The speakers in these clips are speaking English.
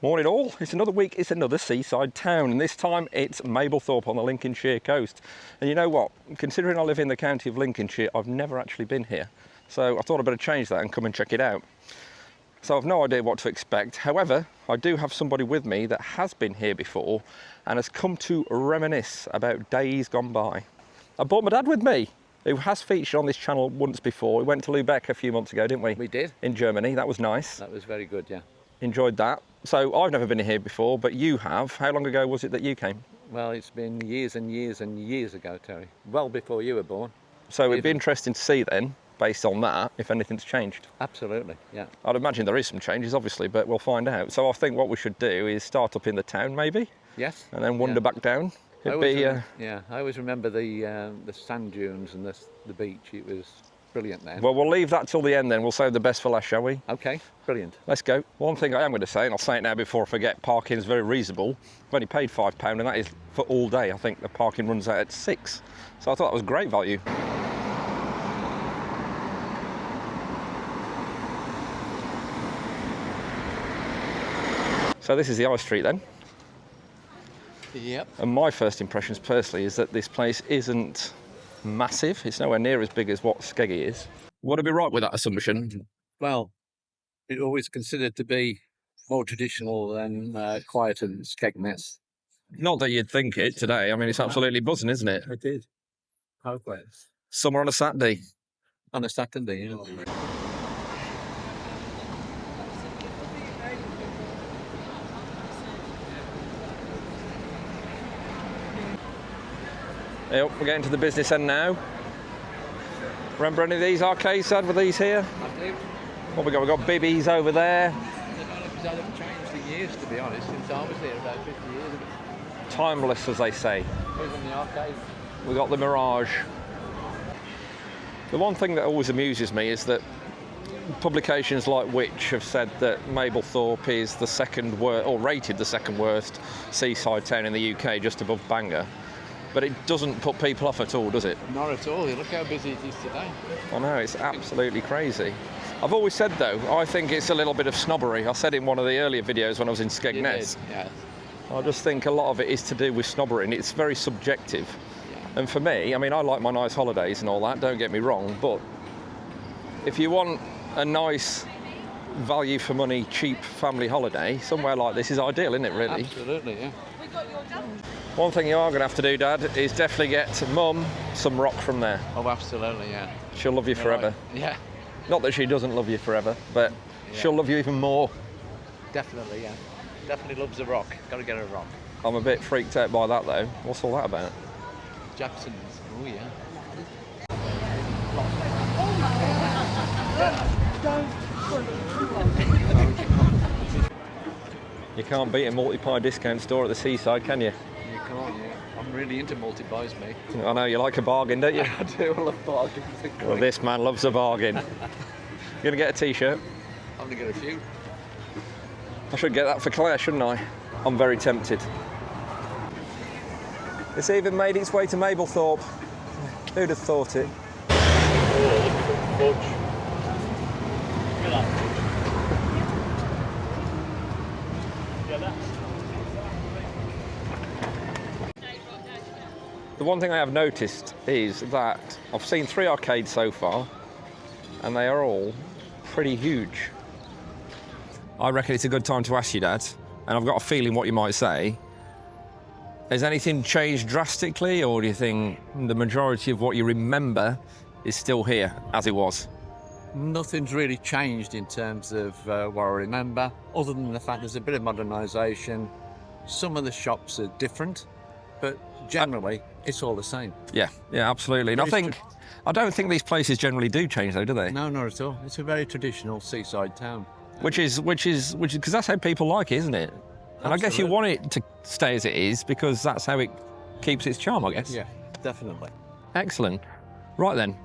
Morning all, it's another week, it's another seaside town, and this time it's Mablethorpe on the Lincolnshire coast. And you know what, considering I live in the county of Lincolnshire, I've never actually been here. So I thought I'd better change that and come and check it out. So I've no idea what to expect. However, I do have somebody with me that has been here before and has come to reminisce about days gone by. I brought my dad with me, who has featured on this channel once before. We went to Lübeck a few months ago, didn't we? We did. In Germany, that was nice. That was very good, yeah. Enjoyed that. So I've never been here before, but you have. How long ago was it that you came? Well, it's been years and years and years ago, Terry. Well before you were born. So it'd be interesting to see then, based on that, if anything's changed. Absolutely, yeah. I'd imagine there is some changes, obviously, but we'll find out. So I think what we should do is start up in the town, maybe? Yes. And then wander back down. I always remember the sand dunes and the beach. It was brilliant then. Well, we'll leave that till the end then. We'll save the best for last, shall we? Okay, brilliant. Let's go. One thing I am going to say, and I'll say it now before I forget, parking is very reasonable. I've only paid £5 and that is for all day. I think the parking runs out at £6. So I thought that was great value. So this is the High Street then. Yep. And my first impressions personally is that this place isn't massive. It's nowhere near as big as what Skeggy is. Would I be right with that assumption? Well, it's always considered to be more traditional than quieter than Skegness. Not that you'd think it today. I mean, it's absolutely buzzing, isn't it? It did. Hopefully. Summer on a Saturday. On a Saturday, yeah. Yep, we're getting to the business end now. Remember any of these arcades, Dad, with these here? I do. What we got? We've got Bibby's over there. I don't know if it's changed in years, to be honest, since I was here about 50 years ago. Timeless, as they say. Who's in the arcade? We got the Mirage. The one thing that always amuses me is that publications like Which have said that Mablethorpe is the second worst, or rated the second worst seaside town in the UK, just above Bangor. But it doesn't put people off at all, does it? Not at all. Look how busy it is today. I know, it's absolutely crazy. I've always said, though, I think it's a little bit of snobbery. I said it in one of the earlier videos when I was in Skegness. Yeah. I just think a lot of it is to do with snobbery, and it's very subjective. Yeah. And for me, I mean, I like my nice holidays and all that, don't get me wrong, but if you want a nice value for money, cheap family holiday, somewhere like this is ideal, isn't it, really? Absolutely, yeah. One thing you are going to have to do, Dad, is definitely get Mum some rock from there. Oh, absolutely, yeah. She'll love you forever. Right. Yeah. Not that she doesn't love you forever, but she'll love you even more. Definitely, yeah. Definitely loves a rock. Got to get a rock. I'm a bit freaked out by that, though. What's all that about? Jackson's. Oh, yeah. You can't beat a multi-pie discount store at the Seaside, can you? You can't, yeah. I'm really into multi-buys, mate. I know, you like a bargain, don't you? I do. I love bargains. Well, this man loves a bargain. You going to get a T-shirt? I'm going to get a few. I should get that for Claire, shouldn't I? I'm very tempted. It's even made its way to Mablethorpe. Who'd have thought it? The one thing I have noticed is that I've seen 3 arcades so far, and they are all pretty huge. I reckon it's a good time to ask you, Dad, and I've got a feeling what you might say. Has anything changed drastically, or do you think the majority of what you remember is still here, as it was? Nothing's really changed in terms of what I remember, other than the fact there's a bit of modernisation. Some of the shops are different, but generally, it's all the same. Yeah, absolutely. And I don't think these places generally do change, though, do they? No, not at all. It's a very traditional seaside town. Which is because that's how people like it, isn't it? And Absolutely. I guess you want it to stay as it is because that's how it keeps its charm, I guess. Yeah, definitely. Excellent. Right then,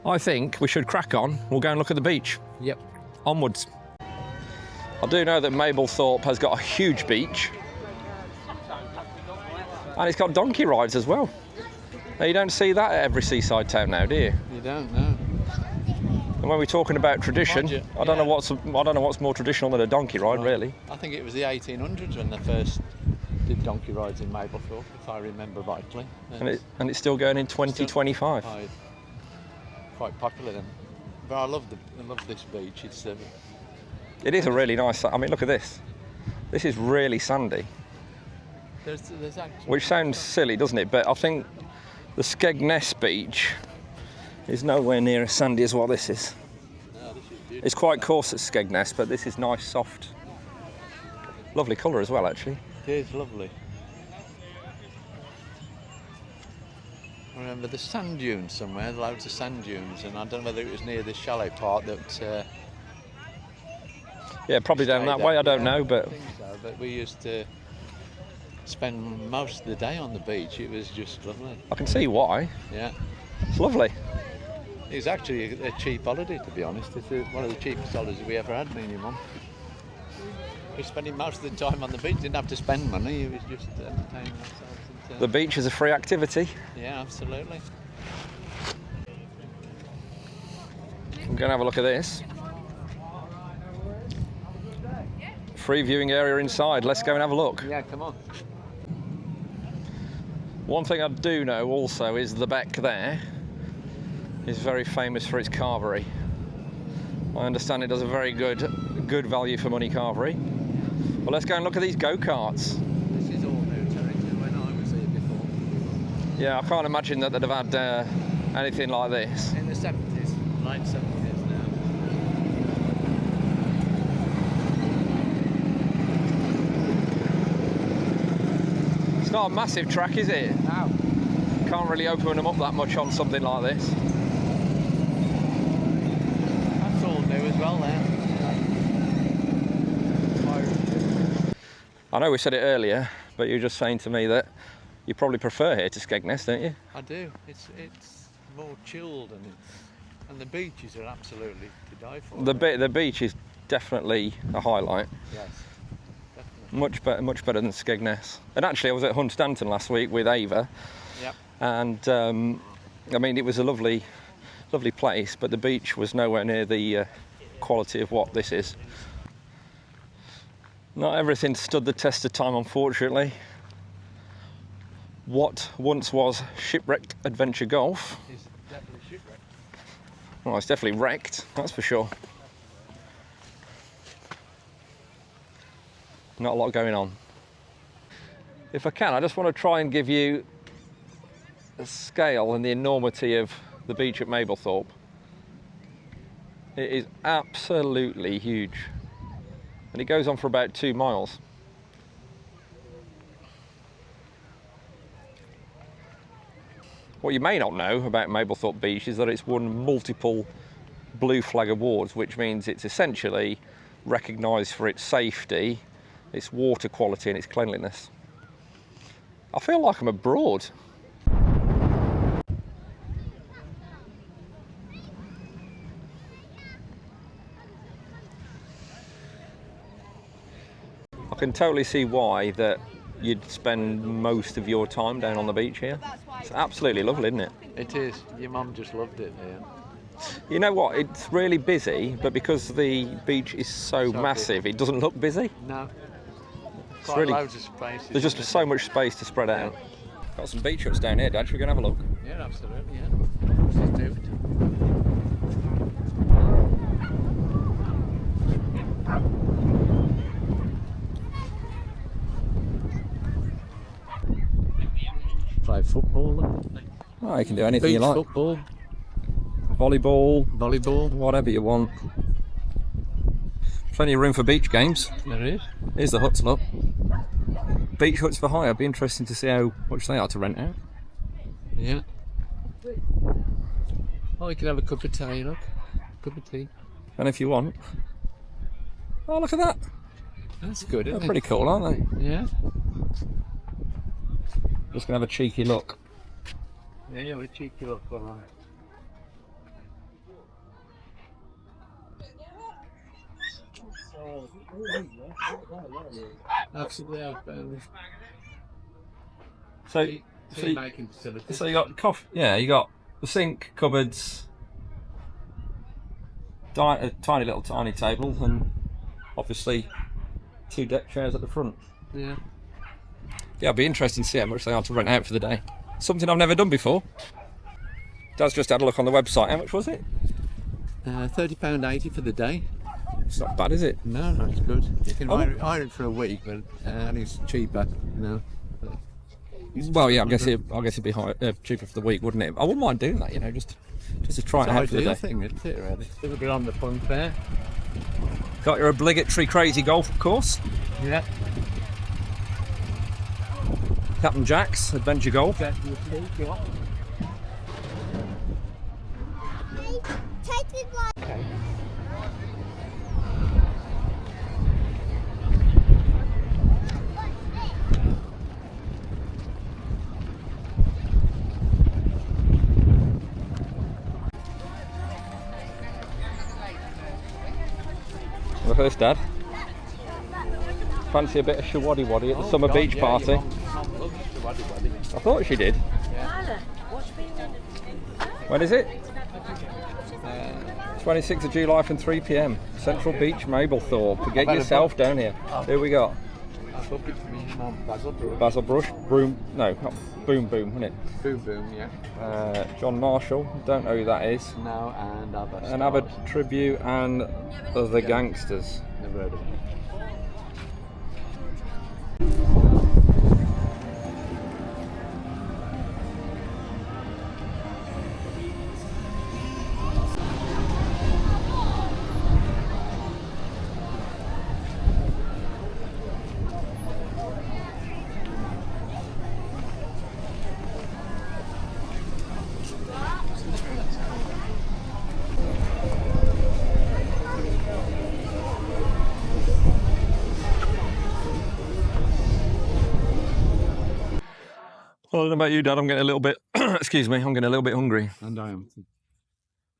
I think we should crack on. We'll go and look at the beach. Yep. Onwards. I do know that Mablethorpe has got a huge beach. And it's got donkey rides as well. Now, you don't see that at every seaside town now, do you? You don't know. And when we're talking about tradition, Mind you, I don't know what's more traditional than a donkey ride, really. I think it was the 1800s when they first did donkey rides in Mablethorpe, if I remember rightly. And it's still going in 2025. Quite popular then. But I love this beach. It is a really nice. I mean, look at this. This is really sandy. There's actually, which sounds silly, doesn't it? But I think the Skegness beach is nowhere near as sandy as what this is. No, this is beautiful. It's quite coarse at Skegness, but this is nice, soft, lovely colour as well, actually. It is lovely. I remember the sand dunes somewhere, loads of sand dunes, and I don't know whether it was near the chalet part that. Yeah, probably down that way. I don't know, but I think so. But we used to spend most of the day on the beach. It was just lovely. I can see why. Yeah. It's lovely. It was actually a cheap holiday, to be honest. It's one of the cheapest holidays we ever had, me and your mum. We were spending most of the time on the beach. Didn't have to spend money. It was just entertaining ourselves. The beach is a free activity. Yeah, absolutely. I'm going to have a look at this. Free viewing area inside. Let's go and have a look. Yeah, come on. One thing I do know also is the beck there is very famous for its carvery. I understand it does a very good value for money carvery. Well, let's go and look at these go-karts. This is all new territory when I was here before. Yeah, I can't imagine that they'd have had anything like this. In the 70s, late 70s now. It's not a massive track, is it? No. Can't really open them up that much on something like this. That's all new as well there. I know we said it earlier, but you were just saying to me that you probably prefer here to Skegness, don't you? I do. It's more chilled and the beaches are absolutely to die for. The beach is definitely a highlight. Yes. Definitely. Much better than Skegness. And actually, I was at Hunstanton last week with Ava. Yep. And I mean, it was a lovely place, but the beach was nowhere near the quality of what this is. Not everything stood the test of time, unfortunately. What once was shipwrecked adventure golf. It's definitely shipwrecked. Well, it's definitely wrecked, that's for sure. Not a lot going on. If I can, I just want to try and give you the scale and the enormity of the beach at Mablethorpe. It is absolutely huge. And it goes on for about 2 miles. What you may not know about Mablethorpe Beach is that it's won multiple Blue Flag awards, which means it's essentially recognised for its safety, its water quality and its cleanliness. I feel like I'm abroad. I can totally see why that you'd spend most of your time down on the beach here. It's absolutely lovely, isn't it? It is. Your mum just loved it here. You know what? It's really busy, but because the beach is so massive, it doesn't look busy. No. It's really, loads of space. There's just so much space to spread out. Got some beach huts down here, Dad. Should we go and have a look? Yeah, absolutely. Yeah. Let's do it. Play football. Oh, you can do anything Beach you like. Football. Volleyball, whatever you want. Plenty of room for beach games. There is. Here's the huts, look. Beach huts for hire. It'd be interesting to see how much they are to rent out. Yeah. Oh, you can have a cup of tea, look. Cup of tea. And if you want. Oh, look at that. That's good, isn't They're it? pretty cool, aren't they? Yeah. Just gonna have a cheeky look. Yeah, yeah, with a cheeky look, all right. Absolutely. Making facilities. So you got coffee. Yeah, you got the sink, cupboards. A tiny little tiny table, and obviously 2 deck chairs at the front. Yeah. Yeah, it'll be interesting to see how much they are to rent out for the day. Something I've never done before. Dad's just had a look on the website. How much was it? £30.80 for the day. It's not bad, is it? No, it's good. You can hire it for a week, but and it's cheaper, you know. Well, yeah, I guess it'd be cheaper for the week, wouldn't it? I wouldn't mind doing that, you know, just to try it out for the day. Thing, isn't it, really? It'll be on the Funfair. Got your obligatory crazy golf course. Yeah. Captain Jack's Adventure Golf. Take me blind. Okay. Look at this, Dad. Fancy a bit of shawaddy waddy at the summer beach party? I thought she did. Yeah. When is it? 26th of July from 3 p.m. Central Beach, Mablethorpe. Get yourself down here. Who we got? Basil Brush. Broom. No, not Boom Boom, isn't it? Boom Boom, yeah. John Marshall. Don't know who that is. No, and Abbott. An Abbott Tribute and The Gangsters. Never heard of it. Well, I don't know about you, Dad. I'm getting a little bit, excuse me, I'm getting a little bit hungry. And I am.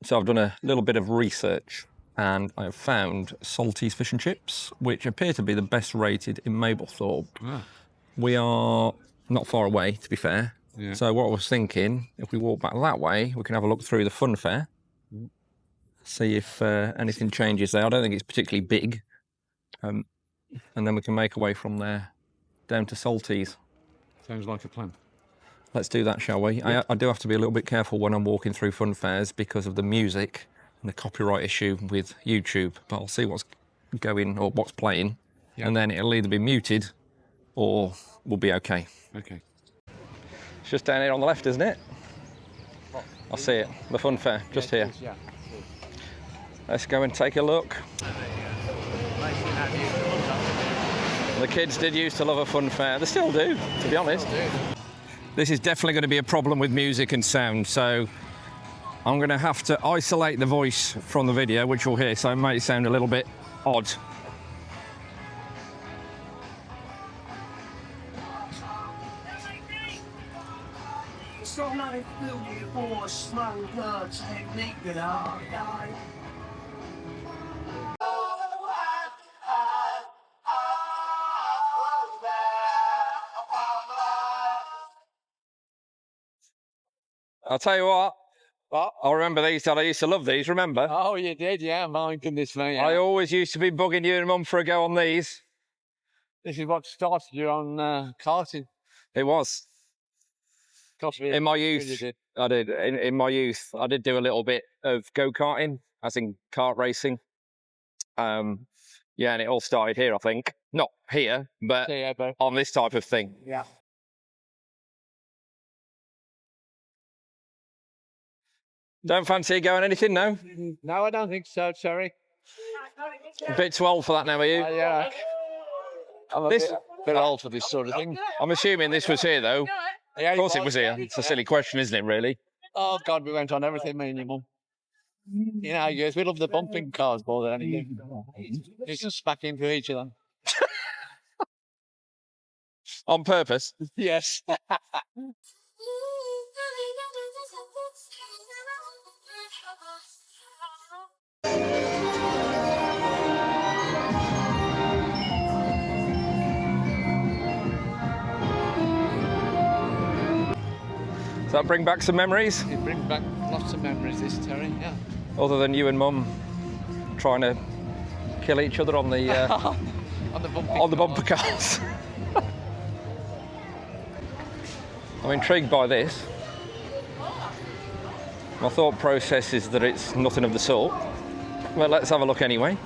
So I've done a little bit of research and I have found Salty's Fish and Chips, which appear to be the best rated in Mablethorpe. Ah. We are not far away, to be fair. Yeah. So what I was thinking, if we walk back that way, we can have a look through the Funfair, see if anything changes there. I don't think it's particularly big. And then we can make our way from there down to Salty's. Sounds like a plan. Let's do that, shall we? Yeah. I do have to be a little bit careful when I'm walking through Funfairs because of the music and the copyright issue with YouTube. But I'll see what's going or what's playing, and then it'll either be muted or we'll be okay. Okay. It's just down here on the left, isn't it? I see it. The Funfair, just here. Yeah. Let's go and take a look. The kids did used to love a Funfair. They still do, to be honest. This is definitely going to be a problem with music and sound, so I'm going to have to isolate the voice from the video, which you'll hear, so it might sound a little bit odd. It's not like building for a slow bird technique, you know. I'll tell you what. I remember these, Dad. I used to love these, remember? Oh, you did, yeah. My goodness me. Yeah. I always used to be bugging you and Mum for a go on these. This is what started you on karting. It was. In my youth, You did. I did. In my youth, I did do a little bit of go-karting, as in kart racing. Yeah, and it all started here, I think. Not here, but Yeah, but on this type of thing. yeah. Don't fancy going anything, no? No, I don't think so, sorry. A bit too old for that now, are you? Yeah. I'm a This- bit old for this sort of thing. I'm assuming this was here, though. Yeah, Of course it was here. It's a silly question, isn't it, really? Oh, God, we went on everything, me and your mum. You know, yes, we love the bumping cars more than anything. It's just back into each other. On purpose. Yes. Does that bring back some memories? It brings back lots of memories, this, Terry, yeah. Other than you and Mum trying to kill each other on the on the bumper cars. I'm intrigued by this. My thought process is that it's nothing of the sort. Well, let's have a look anyway.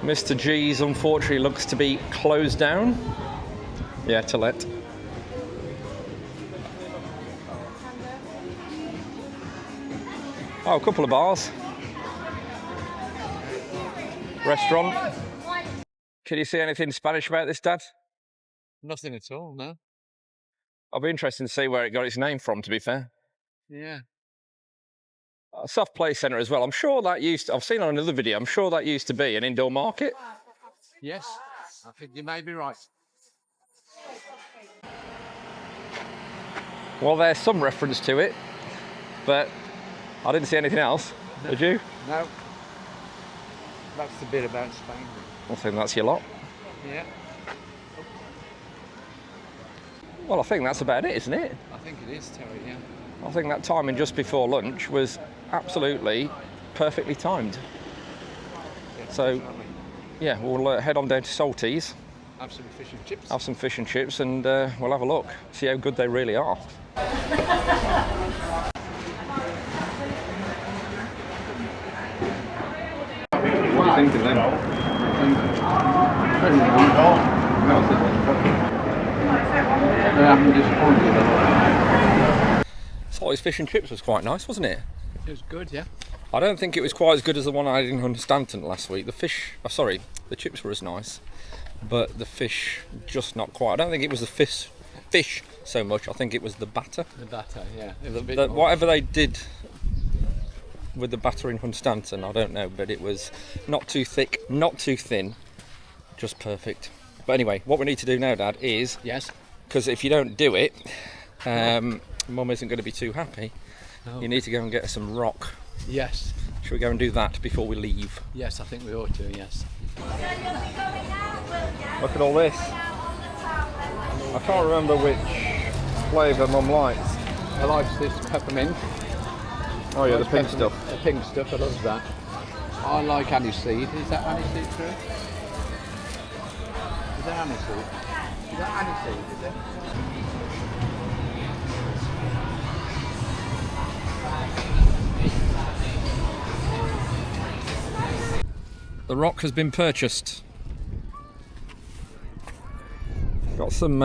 Mr. G's unfortunately looks to be closed down. Yeah, to let. Oh, a couple of bars. Restaurant. Can you see anything Spanish about this, Dad? Nothing at all, no. I'll be interested to see where it got its name from, to be fair. Yeah. A soft play centre as well. I'm sure that I've seen on another video, I'm sure that used to be an indoor market. Yes, I think you may be right. Well, there's some reference to it, but I didn't see anything else. No. Did you? No. That's the bit about Spain. I think that's your lot. Yeah. Well, I think that's about it, isn't it? I think it is, Terry, yeah. I think that timing just before lunch was absolutely perfectly timed. Yeah, So, definitely. yeah, we'll head on down to Salties, Have some fish and chips. have some fish and chips, and we'll have a look, see how good they really are. What do you think of them? Salty's fish and chips was quite nice, wasn't it? It was good, yeah. I don't think it was quite as good as the one I had in Stanton last week. The chips were as nice, but the fish just not quite. I don't think it was the fish so much. I think it was the batter. The batter, yeah. A little bit more. Whatever they did with the batter in Hunstanton, I don't know, but it was not too thick, not too thin, just perfect. But anyway, what we need to do now, Dad, is, Yes. because if you don't do it, Mum isn't going to be too happy. Oh. You need to go and get us some rock. Yes. Should we go and do that before we leave? Yes, I think we ought to, yes. Look at all this. I can't remember which flavour Mum likes. I like this peppermint. Oh yeah, the pink Peppermint- stuff. The pink stuff, I love that. I like aniseed. Is that aniseed true? Is that aniseed? Is that aniseed, is it? The rock has been purchased. Got some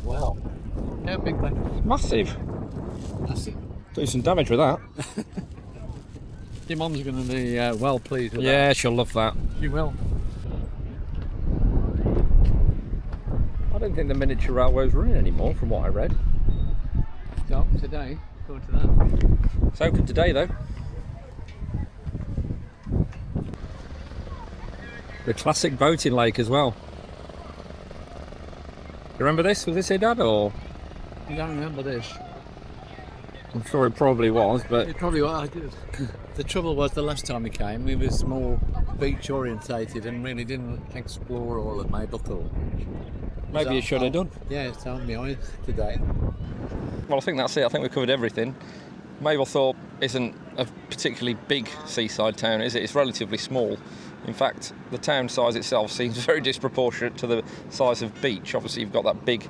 Wow. How big that? massive. That's it. Do some damage with that. Your mum's going to be well pleased with that. Yeah, she'll love that. She will. I don't think the miniature railways are in anymore, from what I read. No, today, according to that. It's open today, though. The classic boating lake as well. You remember this? Was this here, Dad, or? You don't remember this? I'm sure it probably was, but It probably was. I did. The trouble was the last time we came, we was more beach orientated and really didn't explore all of Mablethorpe. maybe you should have done. Yeah, it's on me honest today. Well, I think that's it. I think we've covered everything. Mablethorpe isn't a particularly big seaside town, is it? It's relatively small. In fact, the town size itself seems very disproportionate to the size of beach. Obviously, you've got that big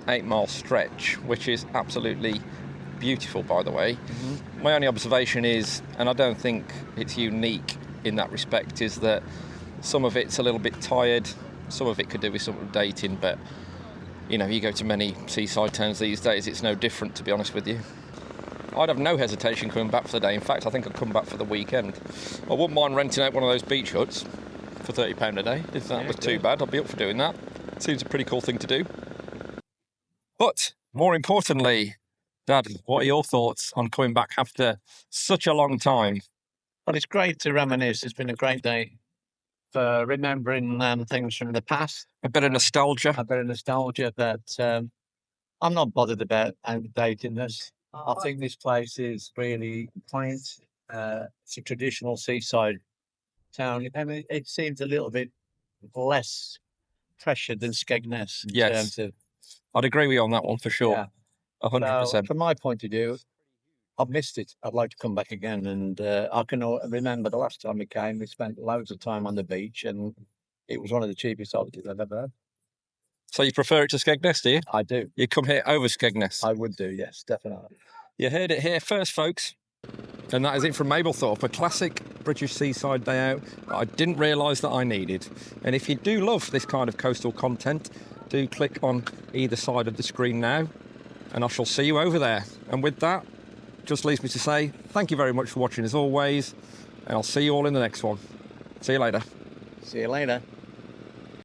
8-mile stretch, which is absolutely beautiful, by the way. Mm-hmm. My only observation is, and I don't think it's unique in that respect, is that some of it's a little bit tired. Some of it could do with some dating, but you know, you go to many seaside towns these days, it's no different, to be honest with you. I'd have no hesitation coming back for the day. In fact, I think I'd come back for the weekend. I wouldn't mind renting out one of those beach huts for £30 a day. If that was too bad, I'd be up for doing that. Seems a pretty cool thing to do. But more importantly, Dad, what are your thoughts on coming back after such a long time? Well, it's great to reminisce. It's been a great day for remembering things from the past. A bit of nostalgia. A bit of nostalgia, but I'm not bothered about outdatedness. I think this place is really quaint. It's a traditional seaside town. I mean, it seems a little bit less pressured than Skegness in Yes. terms of. I'd agree with you on that one for sure. Yeah. 100%. So, from my point of view, I've missed it. I'd like to come back again, and I can remember the last time we came. We spent loads of time on the beach, and it was one of the cheapest holidays I've ever had. So you prefer it to Skegness, do you? I do. You come here over Skegness. I would do. Yes, definitely. You heard it here first, folks. And that is it from Mablethorpe, a classic British seaside day out that I didn't realise that I needed. And if you do love this kind of coastal content, do click on either side of the screen now, and I shall see you over there. And with that, just leaves me to say thank you very much for watching as always, and I'll see you all in the next one. See you later. See you later.